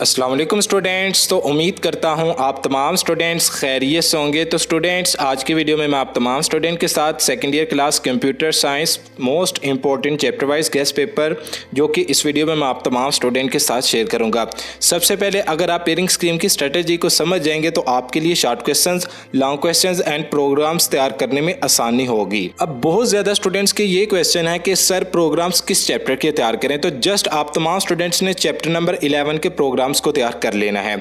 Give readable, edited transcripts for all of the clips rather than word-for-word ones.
अस्सलाम वालेकुम स्टूडेंट्स। तो उम्मीद करता हूँ आप तमाम स्टूडेंट्स खैरियत से होंगे। तो स्टूडेंट्स, आज की वीडियो में मैं आप तमाम स्टूडेंट के साथ second year class computer science most important chapter wise guest paper जो कि इस वीडियो में मैं आप तमाम स्टूडेंट के साथ शेयर करूँगा। सबसे पहले अगर आप पेयरिंग स्कीम की स्ट्रेटजी को समझ जाएंगे तो आपके लिए short question, long question and programs तैयार करने में आसानी होगी। अब बहुत ज़्यादा स्टूडेंट्स के ये क्वेश्चन है कि सर प्रोग्राम्स किस चैप्टर के तैयार करें, तो जस्ट आप तमाम स्टूडेंट्स ने चैप्टर नंबर 11 के प्रोग्राम को तैयार कर लेना है।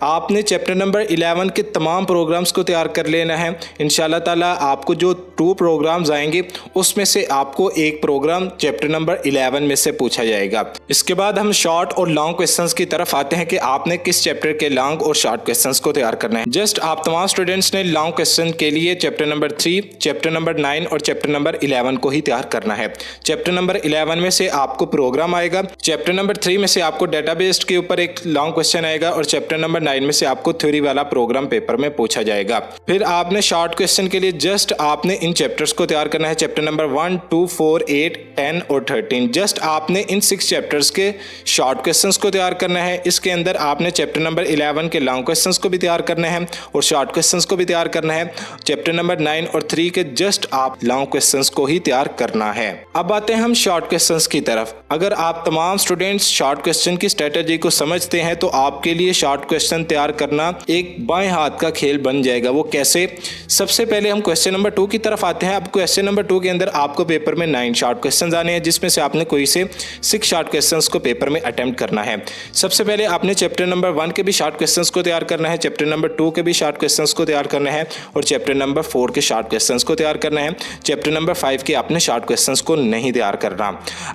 आपने चैप्टर नंबर 11 के तमाम प्रोग्राम्स को तैयार कर लेना है। इंशाल्लाह ताला आपको जो 2 प्रोग्राम्स आएंगे उसमें से आपको एक प्रोग्राम चैप्टर नंबर 11 में से पूछा जाएगा। इसके बाद हम शॉर्ट और लॉन्ग क्वेश्चंस की तरफ आते हैं कि आपने किस चैप्टर के लॉन्ग और शॉर्ट क्वेश्चंस को तैयार करना है। जस्ट आप तमाम स्टूडेंट्स ने लॉन्ग क्वेश्चन के लिए चैप्टर नंबर 3, चैप्टर नंबर 9 और चैप्टर नंबर 11 को ही तैयार करना है। चैप्टर नंबर 11 में से आपको प्रोग्राम आएगा, चैप्टर नंबर 3 में से आपको डेटाबेस के ऊपर एक लॉन्ग क्वेश्चन आएगा और चैप्टर नंबर 9 में से आपको थ्योरी वाला प्रोग्राम पेपर में पूछा जाएगा। फिर आपने शॉर्ट क्वेश्चन के लिए जस्ट आपने इन चैप्टर्स को तैयार करना है, चैप्टर नंबर 1, 2, 4, 8, 10 और 13। जस्ट आपने इन 6 चैप्टर्स के शॉर्ट क्वेश्चंस को तैयार करना है। इसके अंदर आपने चैप्टर नंबर 11 के लॉन्ग क्वेश्चंस को भी तैयार करना है और शॉर्ट क्वेश्चंस को भी तैयार करना है। चैप्टर नंबर 9 और 3 के जस्ट आप लॉन्ग क्वेश्चंस को ही तैयार करना है। अब आते हैं हम शॉर्ट क्वेश्चंस की तरफ। अगर आप तमाम स्टूडेंट्स शॉर्ट क्वेश्चन की स्ट्रेटेजी को समझते हैं तो आपके लिए शॉर्ट क्वेश्चन तैयार करना एक बाएं हाथ का खेल बन जाएगा। वो कैसे? सबसे पहले हम क्वेश्चन नंबर 2 की तरफ आते हैं। अब क्वेश्चन नंबर 2 के अंदर आपको पेपर में 9 शॉर्ट क्वेश्चन आने हैं, जिसमें से आपने कोई से 6 शॉर्ट क्वेश्चंस को पेपर में अटेम्प्ट करना है। सबसे पहले आपने चैप्टर नंबर 1 के भी शॉर्ट क्वेश्चंस को तैयार करना है, चैप्टर नंबर 2 के भी शॉर्ट क्वेश्चंस को तैयार करना है और चैप्टर नंबर 4 के शॉर्ट क्वेश्चंस को तैयार करना है। चैप्टर नंबर 5 के आपने शॉर्ट क्वेश्चंस को नहीं तैयार करना।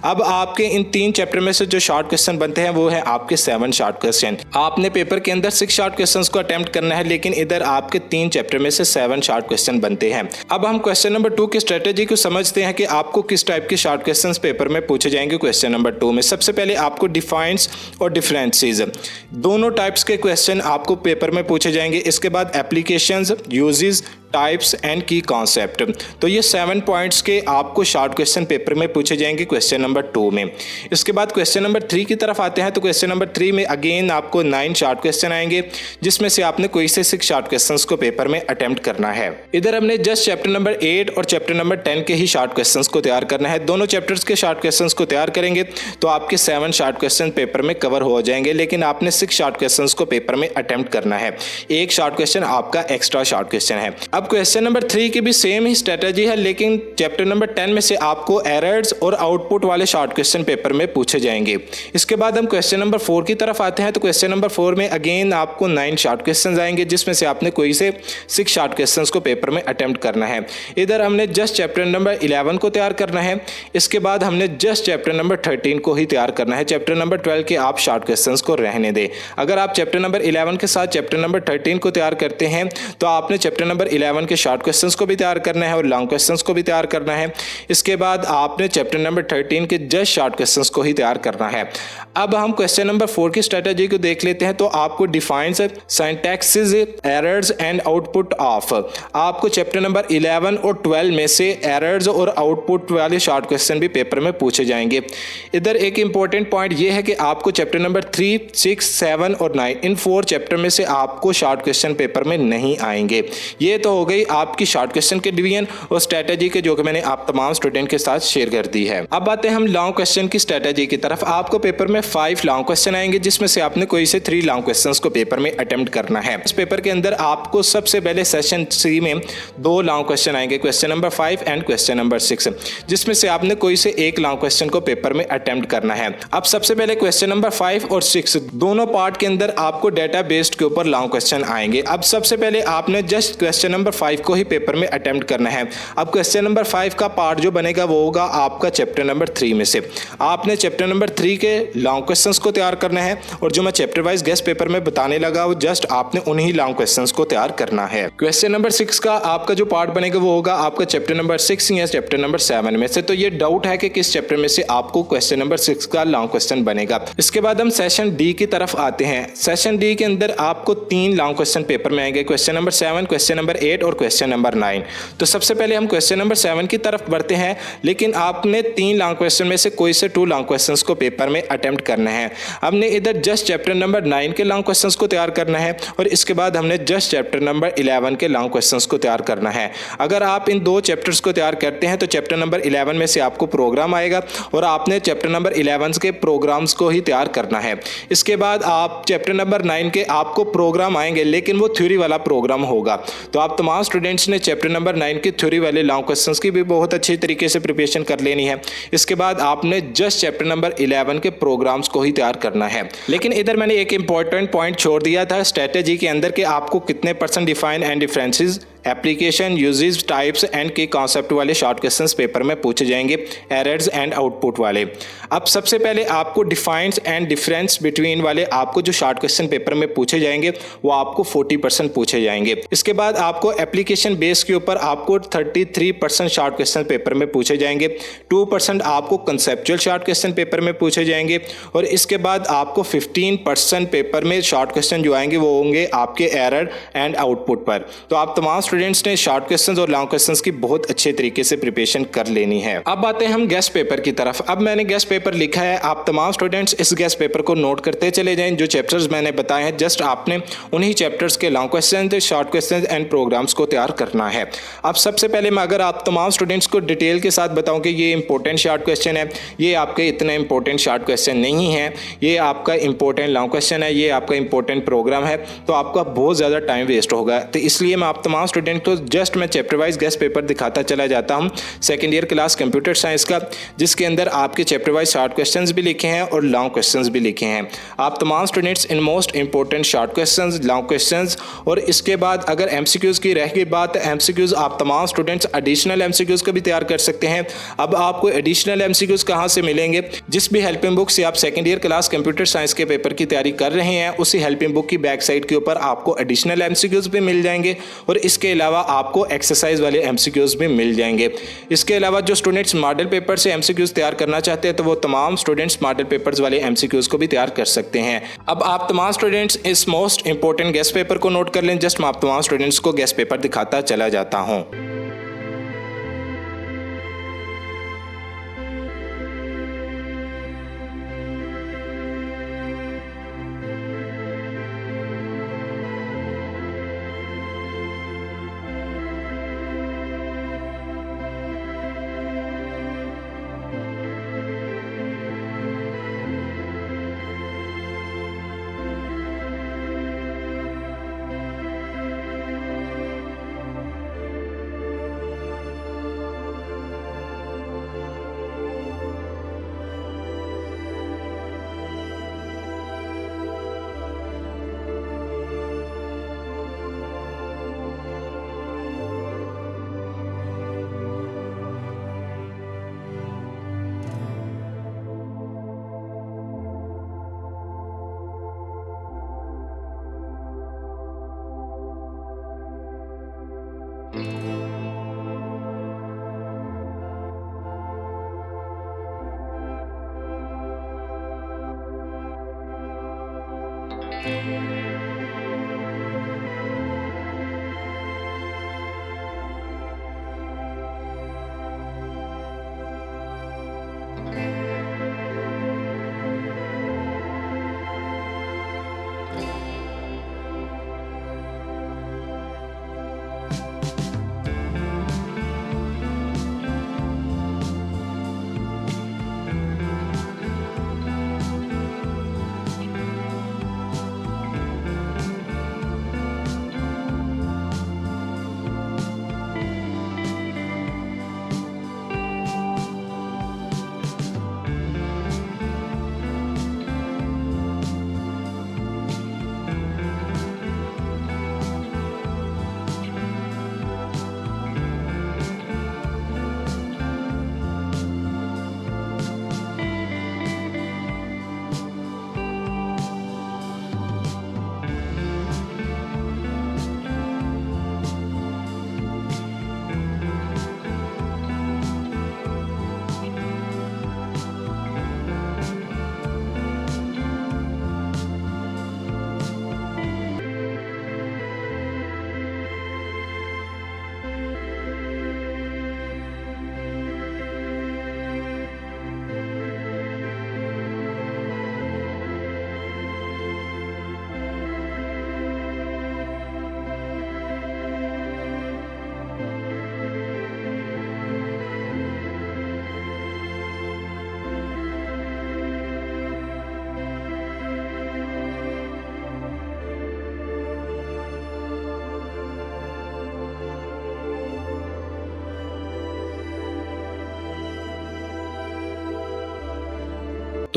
अब आपके इन 3 चैप्टर में से जो शॉर्ट क्वेश्चन बनते हैं वो है आपके 7 शॉर्ट क्वेश्चन। आपने पेपर के अंदर 6 शॉर्ट क्वेश्चंस को अटेम्प्ट करना है, लेकिन इधर आपके 3 चैप्टर में से 7 शॉर्ट क्वेश्चन बनते हैं। अब हम क्वेश्चन नंबर 2 की स्ट्रेटेजी को समझते हैं कि आपको किस टाइप के शॉर्ट क्वेश्चंस पेपर में पूछे जाएंगे। क्वेश्चन नंबर 2 में सबसे पहले आपको डिफाइंस और डिफरेंसेस दोनों टाइप्स के क्वेश्चन आपको पेपर में पूछे जाएंगे। इसके बाद एप्लीकेशंस, यूजेस, टाइप्स एंड की कॉन्सेप्ट। तो ये 7 पॉइंट्स के आपको शॉर्ट क्वेश्चन पेपर में पूछे जाएंगे क्वेश्चन नंबर 2 में। इसके बाद क्वेश्चन नंबर 3 की तरफ आते हैं। तो क्वेश्चन नंबर 3 में अगेन आपको 9 शॉर्ट क्वेश्चन आएंगे, जिसमें से आपने कोई से 6 शॉर्ट क्वेश्चंस को पेपर में अटेम्प्ट करना है। इधर हमने जस्ट चैप्टर नंबर 8 और चैप्टर नंबर 10 के ही शॉर्ट क्वेश्चंस को तैयार करना है। दोनों चैप्टर्स के शॉर्ट क्वेश्चंस को तैयार करेंगे तो आपके 7 शॉर्ट क्वेश्चन पेपर में कवर हो जाएंगे, लेकिन आपने 6 शॉर्ट क्वेश्चंस को पेपर में अटेम्प्ट करना है। एक शॉर्ट क्वेश्चन आपका एक्स्ट्रा शॉर्ट क्वेश्चन है। अब क्वेश्चन नंबर 3 की भी सेम ही स्ट्रेटजी है, लेकिन चैप्टर नंबर 10 में से आपको एरर्स और आउटपुट वाले शॉर्ट क्वेश्चन पेपर में पूछे जाएंगे। इसके बाद हम क्वेश्चन नंबर 4 की तरफ आते हैं। तो क्वेश्चन नंबर 4 में अगेन आपको 9 शॉर्ट क्वेश्चन आएंगे, जिसमें से आपने कोई से 6 शॉर्ट क्वेश्चन को पेपर में अटेम्प्ट करना है। इधर हमने जस्ट चैप्टर नंबर 11 को तैयार करना है। इसके बाद हमने जस्ट चैप्टर नंबर 13 को ही तैयार करना है। चैप्टर नंबर 12 के आप शॉर्ट क्वेश्चन को रहने दें। अगर आप चैप्टर नंबर 11 के साथ चैप्टर नंबर 13 को तैयार करते हैं तो आपने चैप्टर नंबर 11 के शॉर्ट क्वेश्चन को भी तैयार करना है और लॉन्ग क्वेश्चंस को भी तैयार करना है। इसके बाद आपने चैप्टर नंबर 13 के जस्ट शॉर्ट क्वेश्चंस को ही तैयार करना है। अब हम क्वेश्चन नंबर 4 की स्ट्रेटजी को देख लेते हैं। तो आपको defines, syntaxes, errors and output of, आपको चैप्टर नंबर 11 और 12 में से एरर्स और आउटपुट वाले शॉर्ट क्वेश्चन भी पेपर में पूछे जाएंगे। इधर एक इंपॉर्टेंट पॉइंट यह है कि आपको चैप्टर नंबर 3, 6, 7 और 9 इन 4 चैप्टर में से आपको शॉर्ट क्वेश्चन पेपर में नहीं आएंगे। ये तो हो गई आपकी शॉर्ट क्वेश्चन के डिवीजन और स्ट्रेटजी के जो कि मैंने आप तमाम स्टूडेंट के साथ शेयर कर दी है। अब आते हैं हम लॉन्ग क्वेश्चन की स्ट्रेटजी की तरफ। आपको पेपर में 5 लॉन्ग क्वेश्चन आएंगे, जिसमें से आपने कोई से 3 लॉन्ग क्वेश्चंस को पेपर में अटेम्प्ट करना है। इस पेपर के अंदर आपको सबसे पहले सेशन 3 में 2 लॉन्ग क्वेश्चन आएंगे, question number 5 and question number 6, जिसमें से आपने कोई से एक लॉन्ग क्वेश्चन को पेपर में अटेम्प्ट करना है। अब सबसे पहले क्वेश्चन नंबर 5 और 6 दोनों पार्ट के अंदर आपको डेटा बेस्ड के ऊपर लॉन्ग क्वेश्चन आएंगे। अब सबसे पहले आपने जस्ट क्वेश्चन नंबर 5 को ही पेपर में अटेम्प्ट करना है। अब क्वेश्चन नंबर 5 का पार्ट जो बनेगा वो होगा आपका चैप्टर नंबर 3 में से। आपने चैप्टर नंबर 3 के लॉन्ग क्वेश्चंस को तैयार करना है और जो मैं चैप्टर वाइज गेस्ट पेपर में बताने लगा वो जस्ट आपने उन्हीं लॉन्ग क्वेश्चंस को तैयार करना है। क्वेश्चन नंबर 6 का आपका जो पार्ट बनेगा वो होगा आपका चैप्टर नंबर 6 या चैप्टर नंबर 7 में से। तो ये डाउट है कि किस चैप्टर में से आपको क्वेश्चन नंबर 6 का लॉन्ग क्वेश्चन बनेगा। इसके बाद हम सेशन डी की तरफ आते हैं। सेशन डी के अंदर आपको 3 लॉन्ग क्वेश्चन पेपर में आएंगे, क्वेश्चन नंबर 7, क्वेश्चन नंबर 8 8 और क्वेश्चन नंबर 9। तो सबसे पहले हम क्वेश्चन नंबर 7 की तरफ बढ़ते हैं, लेकिन आपने 3 लॉन्ग क्वेश्चन में से कोई से 2 लॉन्ग क्वेश्चंस को पेपर में अटेम्प्ट करना है। हमने इधर जस्ट चैप्टर नंबर 9 के लॉन्ग क्वेश्चंस को तैयार करना है और इसके बाद हमने जस्ट चैप्टर नंबर 11 के लॉन्ग क्वेश्चंस को तैयार करना है। अगर आप इन 2 चैप्टर्स को तैयार करते हैं तो चैप्टर नंबर 11 में से आपको प्रोग्राम आएगा और आपने चैप्टर नंबर 11 के प्रोग्राम्स को ही तैयार करना है। इसके बाद आप चैप्टर नंबर 9 के आपको प्रोग्राम आएंगे, लेकिन वो थ्योरी वाला प्रोग्राम होगा। तो आप तमाम स्टूडेंट्स ने चैप्टर नंबर 9 की थ्योरी वाले लॉन्ग क्वेश्चंस की भी बहुत अच्छी तरीके से प्रिपरेशन कर लेनी है। इसके बाद आपने जस्ट चैप्टर नंबर 11 के प्रोग्राम्स को ही तैयार करना है। लेकिन इधर मैंने एक इंपॉर्टेंट पॉइंट छोड़ दिया था स्ट्रेटेजी के अंदर कि आपको कितने % define and differences, application, uses, types and की कॉन्सेप्ट वाले शॉर्ट क्वेश्चंस पेपर में पूछे जाएंगे, एरर्स एंड आउटपुट वाले। अब सबसे पहले आपको डिफाइंस एंड डिफरेंस बिटवीन वाले आपको जो शॉर्ट क्वेश्चन पेपर में पूछे जाएंगे वो आपको 40% पूछे जाएंगे। इसके बाद आपको एप्लीकेशन बेस के ऊपर आपको 33% शॉर्ट क्वेश्चन पेपर में पूछे जाएंगे, 2% आपको कंसेप्चुअल शॉर्ट क्वेश्चन पेपर में पूछे जाएंगे और इसके बाद आपको 15% पेपर में शॉर्ट क्वेश्चन जो आएंगे वो होंगे आपके एरर एंड आउटपुट पर। तो आप तमाम स्टूडेंट्स ने शॉर्ट क्वेश्चंस और लॉन्ग क्वेश्चंस की बहुत अच्छे तरीके से प्रिपरेशन कर लेनी है। अब आते हैं हम गेस्ट पेपर की तरफ। अब मैंने गेस्ट पेपर लिखा है, आप तमाम स्टूडेंट्स इस गेस्ट पेपर को नोट करते चले जाएं। जो चैप्टर्स मैंने बताए हैं जस्ट आपने उन्हीं चैप्टर्स के long question, short question and programs को तैयार करना है। अब सबसे पहले मैं अगर आप तमाम स्टूडेंट्स को डिटेल के साथ बताऊं कि ये इंपॉर्टेंट शॉर्ट क्वेश्चन है, ये आपके इतने इंपॉर्टेंट शॉर्ट क्वेश्चन नहीं है, ये आपका इंपॉर्टेंट लॉन्ग क्वेश्चन है, ये आपका इंपॉर्टेंट प्रोग्राम है, तो आपका बहुत ज़्यादा टाइम वेस्ट होगा। तो इसलिए मैं आप तमाम स्टूडेंट को जस्ट मैं चैप्टर वाइज गेस्ट पेपर दिखाता चला जाता हूं second year class computer science का, जिसके अंदर आपके चैप्टर वाइज शॉर्ट क्वेश्चंस भी लिखे हैं और लॉन्ग क्वेश्चंस भी लिखे हैं। आप तमाम students in most important short questions, long questions और इसके बाद अगर एमसीक्यूज की रह गई बात, एमसीक्यूज आप तमाम स्टूडेंट्स एडिशनल एमसीक्यूज को भी तैयार कर सकते हैं। अब आपको एडिशनल एमसीक्यूज कहां से मिलेंगे? जिस भी हेल्पिंग बुक से आप second year class computer science के पेपर की तैयारी कर रहे हैं उसी हेल्पिंग बुक की बैक साइड के ऊपर आपको एडिशनल एमसीक्यूज भी मिल जाएंगे और इसके अलावा आपको एक्सरसाइज वाले एमसीक्यूज भी मिल जाएंगे। इसके अलावा जो स्टूडेंट्स मॉडल पेपर से एमसीक्यूज तैयार करना चाहते हैं तो वो तमाम स्टूडेंट्स मॉडल पेपर्स वाले एमसीक्यूज को भी तैयार कर सकते हैं। अब आप तमाम स्टूडेंट्स इस मोस्ट इंपॉर्टेंट गेस्ट पेपर को नोट कर लें। जस्ट मैं आप तमाम स्टूडेंट्स को गेस्ट पेपर दिखाता चला जाता हूं।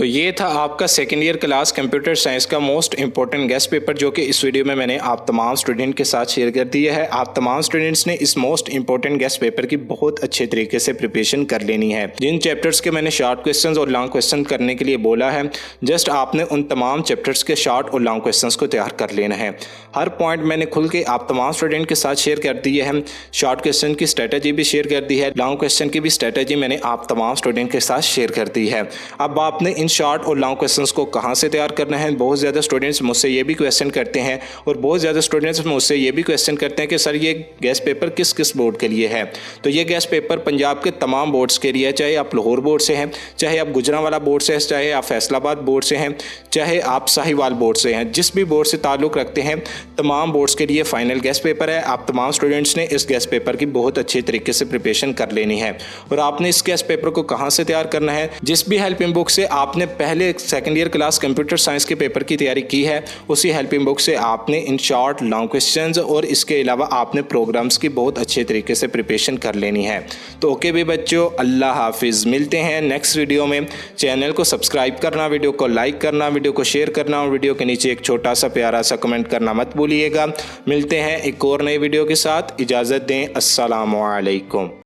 तो ये था आपका second year class computer science का मोस्ट इंपॉर्टेंट गेस्ट पेपर जो कि इस वीडियो में मैंने आप तमाम स्टूडेंट के साथ शेयर कर दिया है। आप तमाम स्टूडेंट्स ने इस मोस्ट इंपॉर्टेंट गेस्ट पेपर की बहुत अच्छे तरीके से प्रिपरेशन कर लेनी है। जिन चैप्टर्स के मैंने शॉर्ट क्वेश्चंस और लॉन्ग क्वेश्चन करने के लिए बोला है, जस्ट आपने उन तमाम चैप्टर्स के शॉर्ट और लॉन्ग क्वेश्चंस को तैयार कर लेना है। हर पॉइंट मैंने खुल के आप तमाम स्टूडेंट के साथ शेयर कर दिए हैं। शॉर्ट क्वेश्चन की स्ट्रेटजी भी शेयर कर दी है, लॉन्ग क्वेश्चन की भी स्ट्रेटजी मैंने आप तमाम स्टूडेंट के साथ शेयर कर दी है। अब आपने इन शॉर्ट और लॉन्ग क्वेश्चंस को कहाँ से तैयार करना है। बहुत ज़्यादा स्टूडेंट्स मुझसे ये भी क्वेश्चन करते हैं और बहुत ज़्यादा स्टूडेंट्स मुझसे ये भी क्वेश्चन करते हैं कि सर ये गेस्ट पेपर किस किस बोर्ड के लिए है। तो ये गेस्ट पेपर पंजाब के तमाम बोर्ड्स के लिए है, चाहे आप लाहौर बोर्ड से हैं, चाहे आप गुजरांवाला बोर्ड से हैं, चाहे आप फैसलाबाद बोर्ड से हैं, चाहे आप साहिवाल बोर्ड से हैं, जिस भी बोर्ड से ताल्लुक़ रखते हैं तमाम बोर्ड्स के लिए फाइनल गेस्ट पेपर है। आप तमाम स्टूडेंट्स ने इस गेस्ट पेपर की बहुत अच्छे तरीके से प्रिपरेशन कर लेनी है। और आपने इस गेस्ट पेपर को कहाँ से तैयार करना है, जिस भी हेल्पिंग बुक से आपने पहले second year class computer science के पेपर की तैयारी की है, उसी हेल्पिंग बुक से आपने इन शॉर्ट लॉन्ग क्वेश्चंस और इसके अलावा आपने प्रोग्राम्स की बहुत अच्छे तरीके से प्रिपरेशन कर लेनी है। तो ओके भी बच्चों, अल्लाह हाफिज़। मिलते हैं नेक्स्ट वीडियो में। चैनल को सब्सक्राइब करना, वीडियो को लाइक करना, वीडियो को शेयर करना और वीडियो के नीचे एक छोटा सा प्यारा सा कमेंट करना मत भूलिएगा। मिलते हैं एक और नई वीडियो के साथ। इजाज़त दें। अस्सलामु अलैकुम।